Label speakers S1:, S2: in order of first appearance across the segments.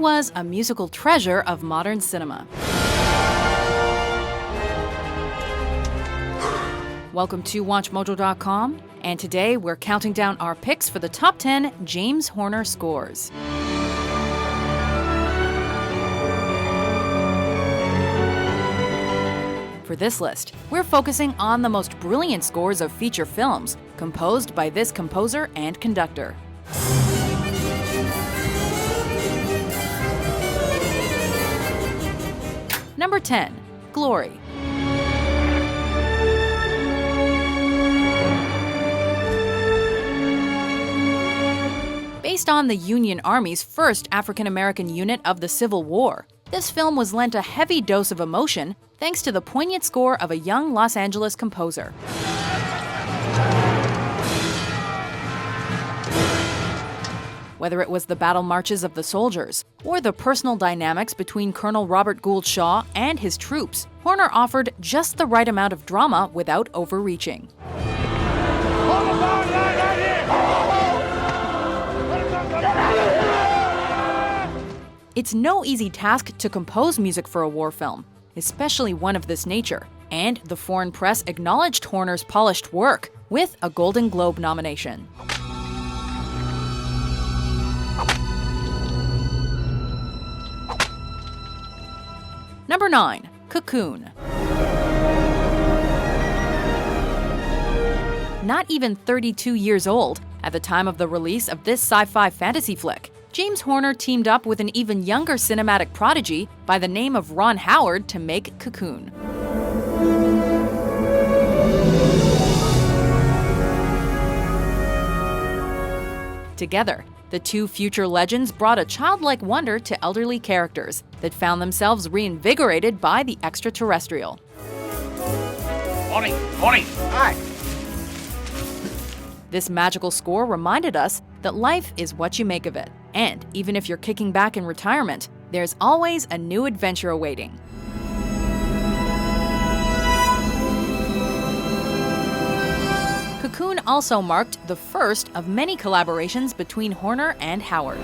S1: was a musical treasure of modern cinema. Welcome to WatchMojo.com, and today we're counting down our picks for the top 10 James Horner scores. For this list, we're focusing on the most brilliant scores of feature films, composed by this composer and conductor. Number 10. Glory. Based on the Union Army's first African-American unit of the Civil War, this film was lent a heavy dose of emotion thanks to the poignant score of a young Los Angeles composer. Whether it was the battle marches of the soldiers or the personal dynamics between Colonel Robert Gould Shaw and his troops, Horner offered just the right amount of drama without overreaching. It's no easy task to compose music for a war film, especially one of this nature, and the foreign press acknowledged Horner's polished work with a Golden Globe nomination. Number 9. Cocoon. Not even 32 years old at the time of the release of this sci-fi fantasy flick, James Horner teamed up with an even younger cinematic prodigy by the name of Ron Howard to make Cocoon. Together, the two future legends brought a childlike wonder to elderly characters that found themselves reinvigorated by the extraterrestrial.
S2: Morning! Hi!
S1: This magical score reminded us that life is what you make of it. And even if you're kicking back in retirement, there's always a new adventure awaiting. Cocoon also marked the first of many collaborations between Horner and Howard.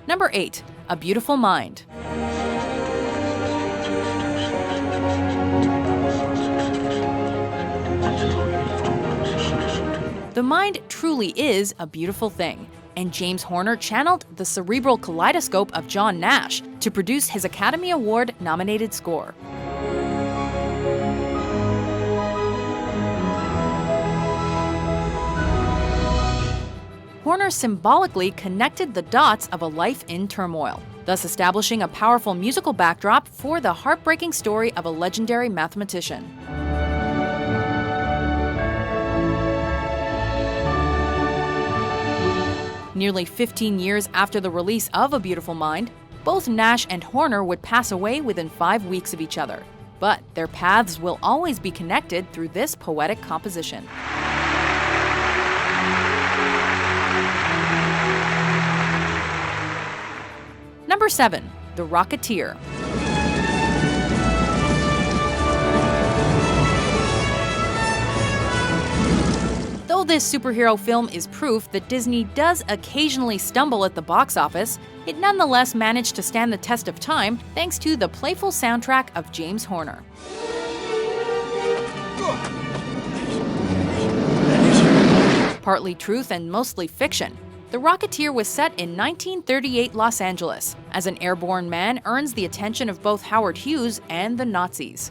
S1: Number 8. A Beautiful Mind. The mind truly is a beautiful thing, and James Horner channeled the cerebral kaleidoscope of John Nash to produce his Academy Award-nominated score. Horner symbolically connected the dots of a life in turmoil, thus establishing a powerful musical backdrop for the heartbreaking story of a legendary mathematician. Nearly 15 years after the release of A Beautiful Mind, both Nash and Horner would pass away within 5 weeks of each other. But their paths will always be connected through this poetic composition. Number 7. The Rocketeer. Though this superhero film is proof that Disney does occasionally stumble at the box office, it nonetheless managed to stand the test of time thanks to the playful soundtrack of James Horner. Partly truth and mostly fiction, The Rocketeer was set in 1938 Los Angeles, as an airborne man earns the attention of both Howard Hughes and the Nazis.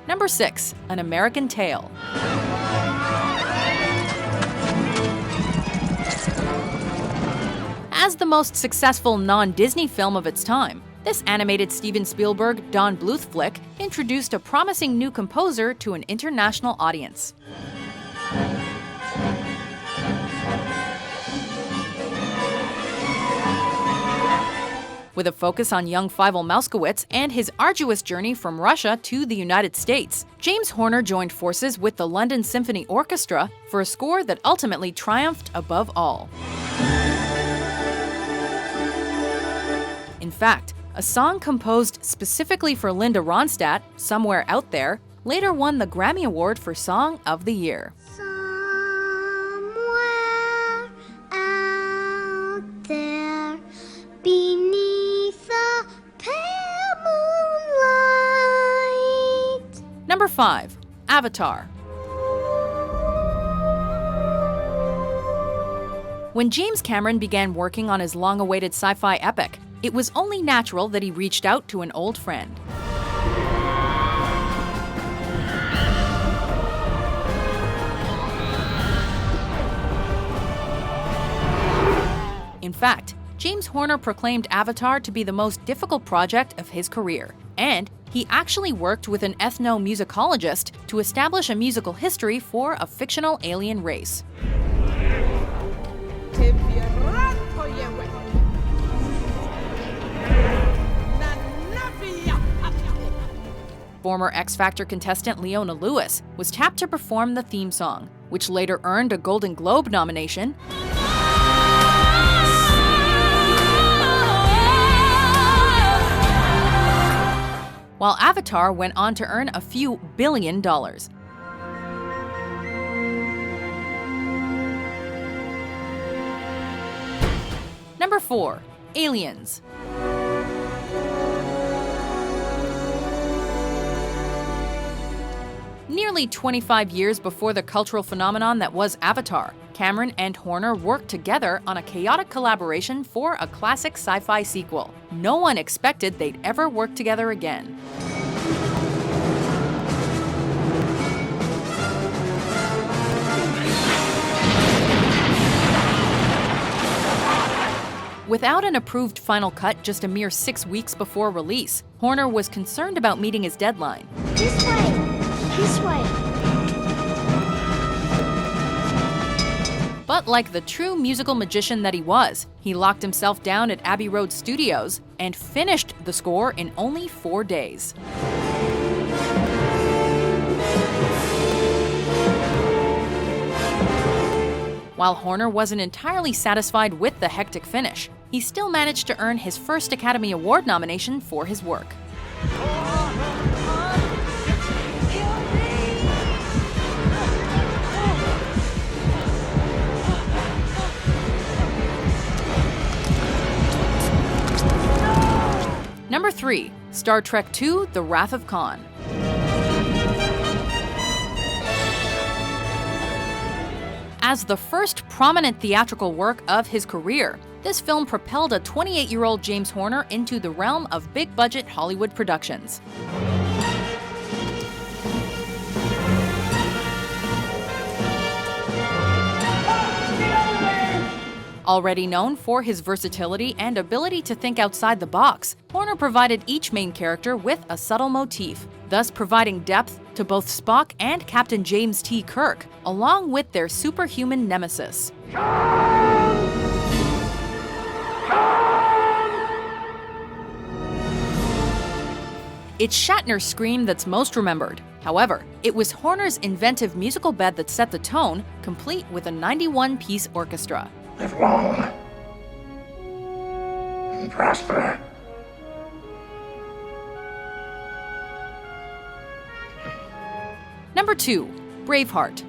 S1: Number 6. An American Tail. As the most successful non-Disney film of its time, this animated Steven Spielberg, Don Bluth flick introduced a promising new composer to an international audience. with a focus on young Fievel Mouskowitz and his arduous journey from Russia to the United States. James Horner joined forces with the London Symphony Orchestra for a score that ultimately triumphed above all. In fact, a song composed specifically for Linda Ronstadt, Somewhere Out There, later won the Grammy Award for Song of the Year.
S3: Somewhere out there, beneath the pale moonlight.
S1: Number 5. Avatar. When James Cameron began working on his long-awaited sci-fi epic, it was only natural that he reached out to an old friend. In fact, James Horner proclaimed Avatar to be the most difficult project of his career, and he actually worked with an ethnomusicologist to establish a musical history for a fictional alien race. Former X Factor contestant Leona Lewis was tapped to perform the theme song, which later earned a Golden Globe nomination. While Avatar went on to earn a few $1 billion. Number 4. Aliens. Nearly 25 years before the cultural phenomenon that was Avatar, Cameron and Horner worked together on a chaotic collaboration for a classic sci-fi sequel. No one expected they'd ever work together again. Without an approved final cut just a mere 6 weeks before release, Horner was concerned about meeting his deadline.
S3: This way. This way.
S1: But like the true musical magician that he was, he locked himself down at Abbey Road Studios and finished the score in only 4 days. While Horner wasn't entirely satisfied with the hectic finish, he still managed to earn his first Academy Award nomination for his work. Number 3. Star Trek II: The Wrath of Khan. As the first prominent theatrical work of his career, this film propelled a 28-year-old James Horner into the realm of big-budget Hollywood productions. Already known for his versatility and ability to think outside the box, Horner provided each main character with a subtle motif, thus providing depth to both Spock and Captain James T. Kirk, along with their superhuman nemesis. It's Shatner's scream that's most remembered. However, it was Horner's inventive musical bed that set the tone, complete with a 91-piece orchestra.
S2: Live long and prosper.
S1: Number 2. Braveheart.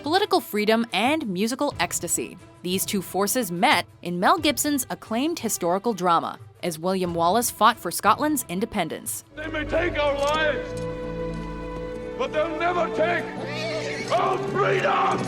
S1: Political freedom and musical ecstasy. These two forces met in Mel Gibson's acclaimed historical drama, as William Wallace fought for Scotland's independence.
S4: They may take our lives, but they'll never take our freedom!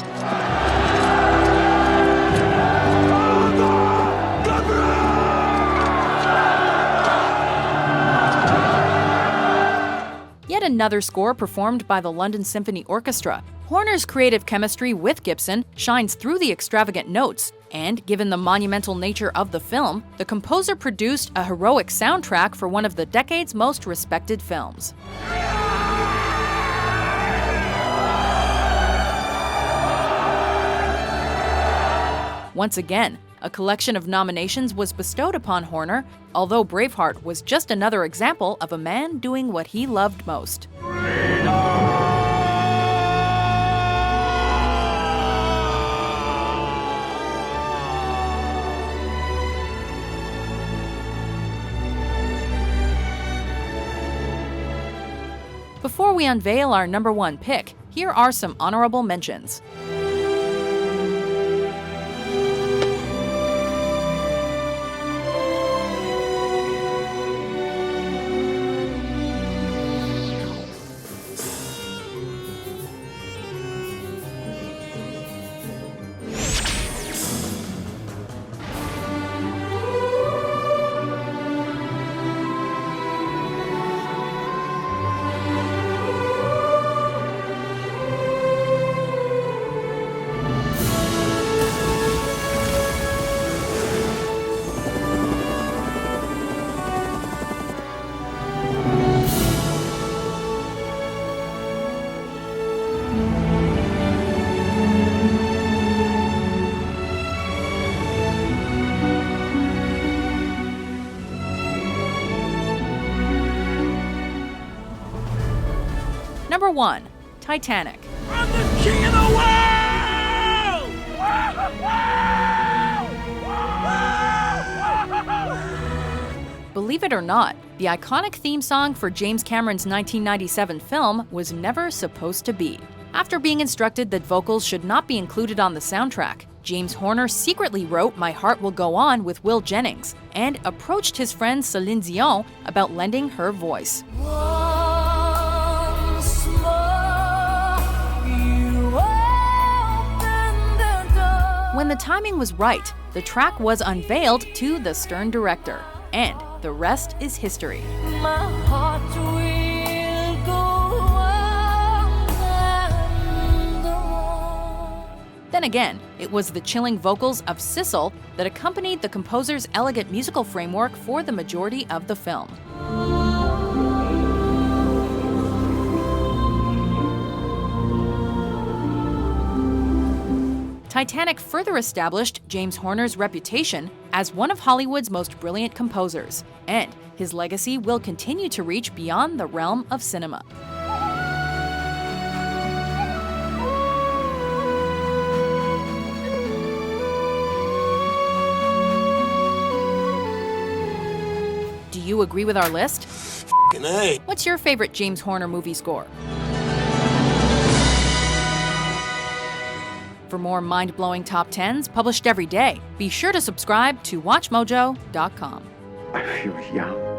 S1: Yet another score performed by the London Symphony Orchestra. Horner's creative chemistry with Gibson shines through the extravagant notes, and given the monumental nature of the film, the composer produced a heroic soundtrack for one of the decade's most respected films. Once again, a collection of nominations was bestowed upon Horner, although Braveheart was just another example of a man doing what he loved most. Before we unveil our number one pick, here are some honorable mentions. Number 1. Titanic.
S4: I'm the king of the world!
S1: Believe it or not, the iconic theme song for James Cameron's 1997 film was never supposed to be. After being instructed that vocals should not be included on the soundtrack, James Horner secretly wrote My Heart Will Go On with Will Jennings and approached his friend Celine Dion about lending her voice. When the timing was right, the track was unveiled to the stern director, and the rest is history.
S5: My heart will go on.
S1: Then again, it was the chilling vocals of Sissel that accompanied the composer's elegant musical framework for the majority of the film. Titanic further established James Horner's reputation as one of Hollywood's most brilliant composers, and his legacy will continue to reach beyond the realm of cinema. Do you agree with our list? What's your favorite James Horner movie score? For more mind-blowing top 10s published every day, be sure to subscribe to WatchMojo.com.
S2: I feel young.